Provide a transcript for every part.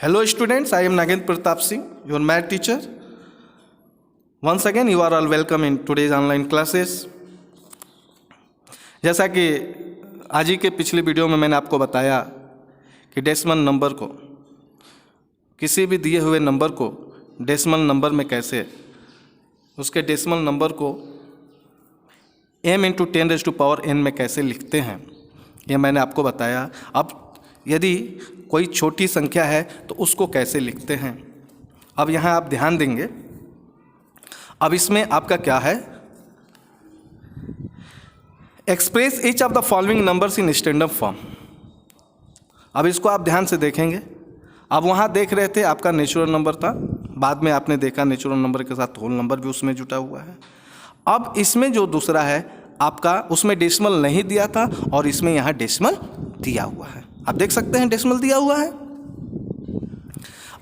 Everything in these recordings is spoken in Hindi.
Hello students, I am Nagendra Pratap Singh, your math teacher. Once again you are all welcome in today's online classes. जैसा कि आज ही के पिछली वीडियो में मैंने आपको बताया कि डेसिमल नंबर को, किसी भी दिए हुए नंबर को डेसिमल नंबर में कैसे, उसके डेसिमल नंबर को m इंटू 10⁻n में कैसे लिखते हैं, ये मैंने आपको बताया। अब यदि कोई छोटी संख्या है तो उसको कैसे लिखते हैं, अब यहाँ आप ध्यान देंगे। अब इसमें आपका क्या है, express each of the following numbers in standard form. अब इसको आप ध्यान से देखेंगे। अब वहाँ देख रहे थे आपका नेचुरल नंबर था, बाद में आपने देखा नेचुरल नंबर के साथ होल नंबर भी उसमें जुटा हुआ है। अब इसमें जो दूसरा है आपका, उसमें डेसिमल नहीं दिया था और इसमें यहाँ डेसिमल दिया हुआ है। आप देख सकते हैं डेसिमल दिया हुआ है।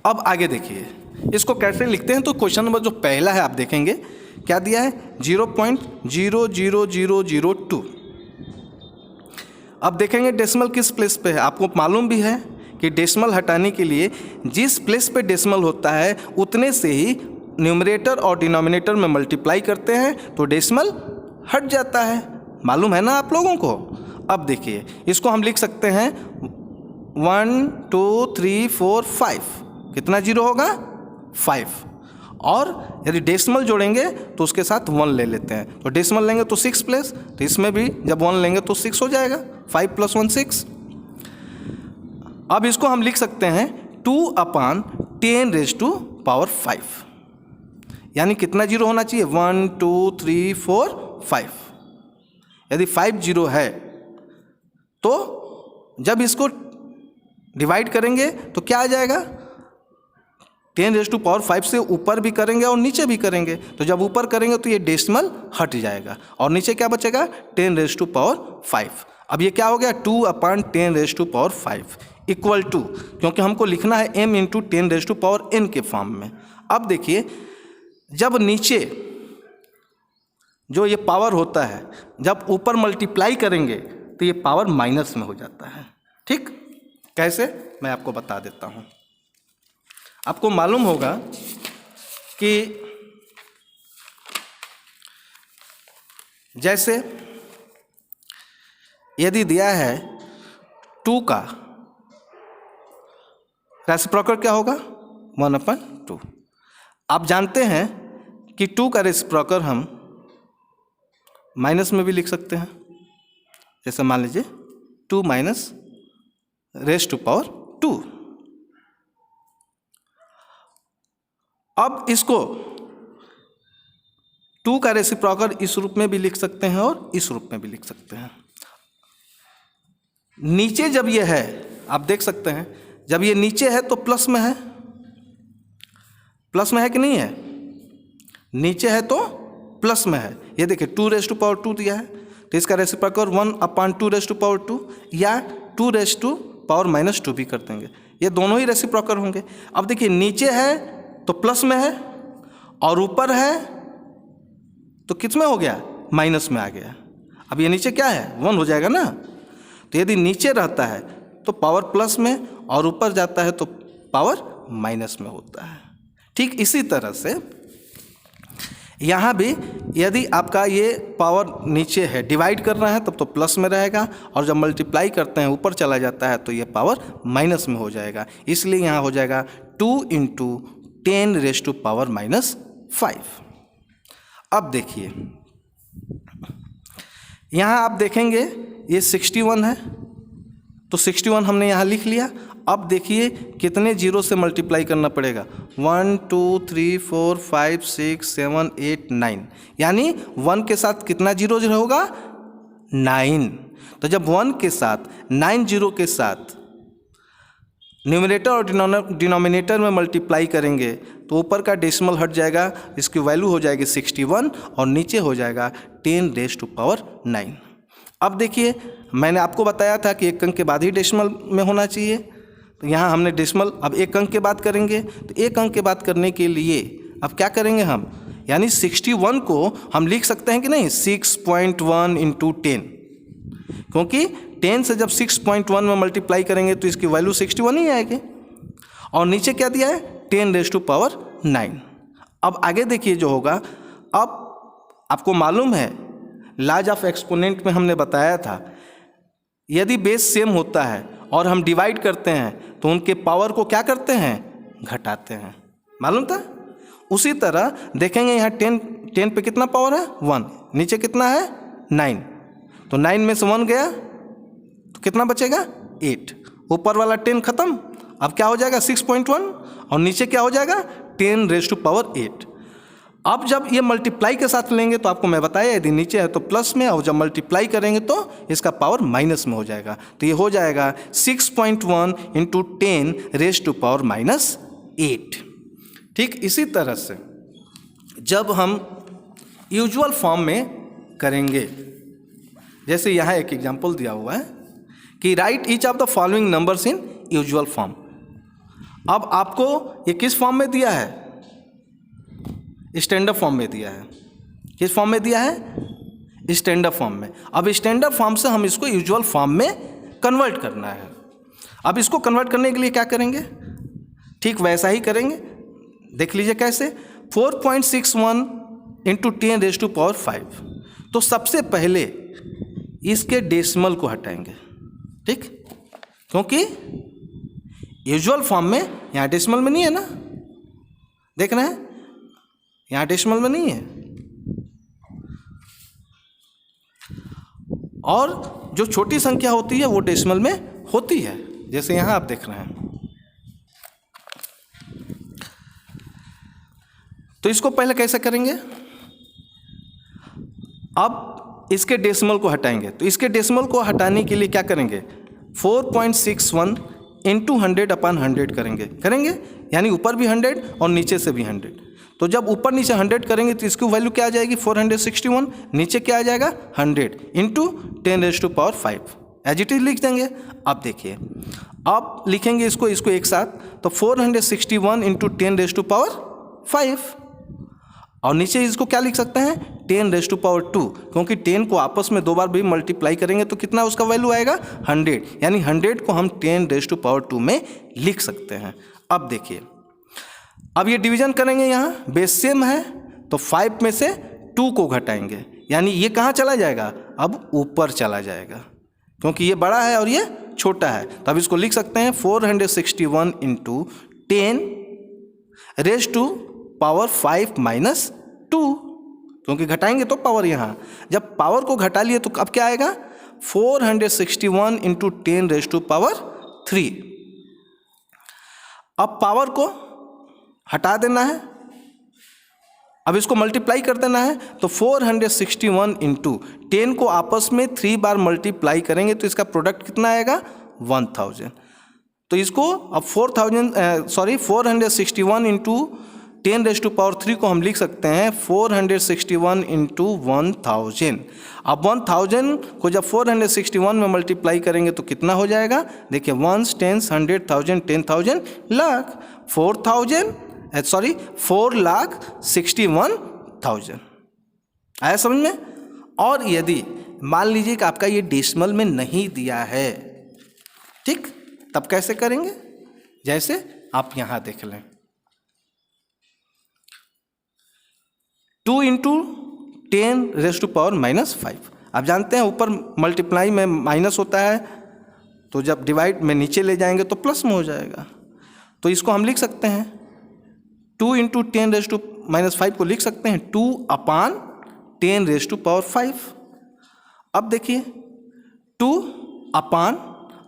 अब आगे देखिए इसको कैसे लिखते हैं। तो क्वेश्चन नंबर जो पहला है आप देखेंगे क्या दिया है, 0.00002। अब देखेंगे डेसिमल किस प्लेस पे है। आपको मालूम भी है कि डेसिमल हटाने के लिए जिस प्लेस पे डेसिमल होता है उतने से ही न्यूमरेटर और डिनोमिनेटर में मल्टीप्लाई करते हैं तो डेसिमल हट जाता है। मालूम है ना आप लोगों को। अब देखिए इसको हम लिख सकते हैं 1 2 3 4 5। कितना जीरो होगा, 5। और यदि डेसिमल जोड़ेंगे तो उसके साथ 1 ले लेते हैं, तो डेसिमल लेंगे तो 6 प्लस, तो इसमें भी जब 1 लेंगे तो 6 हो जाएगा। 5 + 1 6। अब इसको हम लिख सकते हैं 2/10⁻5। यानी कितना जीरो होना चाहिए, 1 2 3 4 5। यदि 5 जीरो है तो जब इसको डिवाइड करेंगे तो क्या आ जाएगा, 10⁻5 से ऊपर भी करेंगे और नीचे भी करेंगे। तो जब ऊपर करेंगे तो ये डेसिमल हट जाएगा और नीचे क्या बचेगा, 10⁻5। अब ये क्या हो गया, 2/10⁻5 इक्वल टू, क्योंकि हमको लिखना है m इंटू 10⁻n के फॉर्म में। अब देखिए जब नीचे जो ये पावर होता है जब ऊपर मल्टीप्लाई करेंगे तो ये पावर माइनस में हो जाता है। ठीक, कैसे मैं आपको बता देता हूँ। आपको मालूम होगा कि जैसे यदि दिया है 2 का रेसिप्रोकल क्या होगा, 1/2। आप जानते हैं कि 2 का रेसिप्रोकल हम माइनस में भी लिख सकते हैं। जैसे मान लीजिए 2 - (2). अब इसको 2 का रेसिप्रोकल इस रूप में भी लिख सकते हैं और इस रूप में भी लिख सकते हैं। नीचे जब ये है आप देख सकते हैं, जब ये नीचे है तो प्लस में है। प्लस में है कि नहीं है, नीचे है तो प्लस में है। ये देखिए 2⁻2 दिया है तो इसका रेसिप्रोकल 1/2⁻2 या 2⁻2 भी कर देंगे। ये दोनों ही रेसिप्रोकल होंगे। अब देखिए नीचे है तो प्लस में है और ऊपर है तो किस में हो गया, माइनस में आ गया। अब ये नीचे क्या है, 1 हो जाएगा ना। तो यदि नीचे रहता है तो पावर प्लस में और ऊपर जाता है तो पावर माइनस में होता है। ठीक इसी तरह से यहाँ भी यदि आपका ये पावर नीचे है, डिवाइड करना है तब तो प्लस में रहेगा और जब मल्टीप्लाई करते हैं ऊपर चला जाता है तो ये पावर माइनस में हो जाएगा। इसलिए यहाँ हो जाएगा 2 × 10⁻⁻5। अब देखिए यहाँ आप देखेंगे ये 61 है तो 61 हमने यहाँ लिख लिया। अब देखिए कितने जीरो से मल्टीप्लाई करना पड़ेगा, 1 2 3 4 5 6 7 8 9। यानी 1 के साथ कितना जीरो होगा, 9। तो जब 1 के साथ 9 जीरो के साथ न्यूमरेटर और डिनोमिनेटर में मल्टीप्लाई करेंगे तो ऊपर का डेसिमल हट जाएगा, इसकी वैल्यू हो जाएगी 61 और नीचे हो जाएगा 10⁻9। अब देखिए मैंने आपको बताया था कि 1 अंक के बाद ही डेसिमल में होना चाहिए। तो यहाँ हमने डेसिमल अब 1 अंक के बाद करेंगे। तो 1 अंक के बाद करने के लिए अब क्या करेंगे हम, यानी 61 को हम लिख सकते हैं कि नहीं 6.1 × 10, क्योंकि 10 से जब 6.1 में मल्टीप्लाई करेंगे तो इसकी वैल्यू 61 ही आएगी। और नीचे क्या दिया है 10⁻⁹। अब आगे देखिए जो होगा, अब आपको मालूम है लॉज ऑफ एक्सपोनेंट में हमने बताया था यदि बेस सेम होता है और हम डिवाइड करते हैं तो उनके पावर को क्या करते हैं, घटाते हैं, मालूम था। उसी तरह देखेंगे यहाँ 10 पे कितना पावर है 1, नीचे कितना है 9, तो 9 में से 1 गया तो कितना बचेगा 8, ऊपर वाला 10 खत्म, अब क्या हो जाएगा 6.1 और नीचे क्या हो जाएगा 10⁸। अब जब ये मल्टीप्लाई के साथ लेंगे तो आपको मैं बताया यदि नीचे है तो प्लस में, और जब मल्टीप्लाई करेंगे तो इसका पावर माइनस में हो जाएगा, तो ये हो जाएगा 6.1 × 10⁻⁸। ठीक इसी तरह से जब हम यूजुअल फॉर्म में करेंगे, जैसे यहाँ एक एग्जांपल दिया हुआ है कि right each of the following numbers in usual form. अब आपको ये किस फॉर्म में दिया है, स्टैंडर्ड फॉर्म में दिया है। किस फॉर्म में दिया है, स्टैंडर्ड फॉर्म में। अब स्टैंडर्ड फॉर्म से हम इसको यूजुअल फॉर्म में कन्वर्ट करना है। अब इसको कन्वर्ट करने के लिए क्या करेंगे, ठीक वैसा ही करेंगे, देख लीजिए कैसे। 4.61 × 10⁵। तो सबसे पहले इसके डेसिमल को हटाएंगे, ठीक, क्योंकि यूजुअल फॉर्म में यहाँ डेसिमल में नहीं है ना, देख रहे हैं यहाँ डेसिमल में नहीं है, और जो छोटी संख्या होती है वो डेसिमल में होती है, जैसे यहाँ आप देख रहे हैं। तो इसको पहले कैसे करेंगे, अब इसके डेसिमल को हटाएंगे, तो इसके डेसिमल को हटाने के लिए क्या करेंगे 4.61 × 100/100 करेंगे, यानी ऊपर भी 100 और नीचे से भी 100। तो जब ऊपर नीचे 100 करेंगे तो इसकी वैल्यू क्या आ जाएगी 461, नीचे क्या आ जाएगा 100 × 10⁵ एज इट इज लिख देंगे। अब देखिए, अब लिखेंगे इसको एक साथ, तो 461 × 10⁵, और नीचे इसको क्या लिख सकते हैं 10⁻², क्योंकि 10 को आपस में 2 बार भी मल्टीप्लाई करेंगे तो कितना उसका वैल्यू आएगा 100, यानी 100 को हम 10⁻² में लिख सकते हैं। अब देखिए, अब ये डिवीजन करेंगे, यहाँ बेस सेम है तो 5 में से 2 को घटाएंगे, यानी ये कहाँ चला जाएगा, अब ऊपर चला जाएगा, क्योंकि ये बड़ा है और ये छोटा है। तो अब इसको लिख सकते हैं 461 × 10⁻⁵-2, क्योंकि घटाएंगे तो पावर, यहाँ जब पावर को घटा लिए तो अब क्या आएगा 461 × 10⁻3। अब पावर को हटा देना है, अब इसको मल्टीप्लाई कर देना है, तो 461 × 10 को आपस में 3 बार मल्टीप्लाई करेंगे तो इसका प्रोडक्ट कितना आएगा 1000। तो इसको अब 461 × 10⁻³ को हम लिख सकते हैं 461 × 1000। अब 1000 को जब 461 में मल्टीप्लाई करेंगे तो कितना हो जाएगा, देखिए 1 10 100 1000 10,000 लाख, 4,61,000 आया समझ में। और यदि मान लीजिए कि आपका ये डेसिमल में नहीं दिया है, ठीक, तब कैसे करेंगे, जैसे आप यहाँ देख लें 2 × 10⁻⁻5। आप जानते हैं ऊपर मल्टीप्लाई में माइनस होता है, तो जब डिवाइड में नीचे ले जाएंगे तो प्लस में हो जाएगा। तो इसको हम लिख सकते हैं 2 × 10⁻⁵ को लिख सकते हैं 2/10⁻⁵। अब देखिए 2/,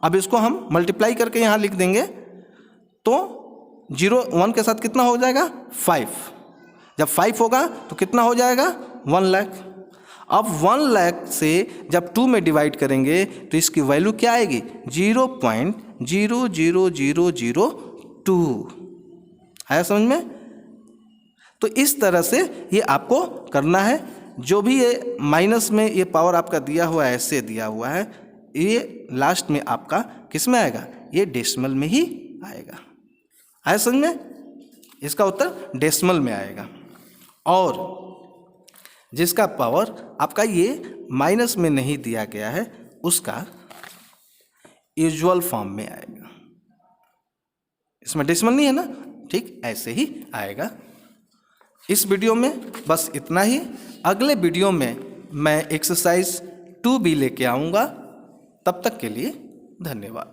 अब इसको हम मल्टीप्लाई करके यहाँ लिख देंगे तो 0 1 के साथ कितना हो जाएगा 5, जब 5 होगा तो कितना हो जाएगा 1 लाख। अब 1 लाख से जब 2 में डिवाइड करेंगे तो इसकी वैल्यू क्या आएगी 0.00002। आया समझ में। तो इस तरह से ये आपको करना है। जो भी ये माइनस में ये पावर आपका दिया हुआ है, ऐसे दिया हुआ है, ये लास्ट में आपका किस में आएगा, ये डेसिमल में ही आएगा। आया समझ में, इसका उत्तर डेसिमल में आएगा। और जिसका पावर आपका ये माइनस में नहीं दिया गया है उसका यूजुअल फॉर्म में आएगा। इसमें डेसिमल नहीं है ना, ठीक ऐसे ही आएगा। इस वीडियो में बस इतना ही। अगले वीडियो में मैं एक्सरसाइज 2B लेके आऊँगा। तब तक के लिए धन्यवाद।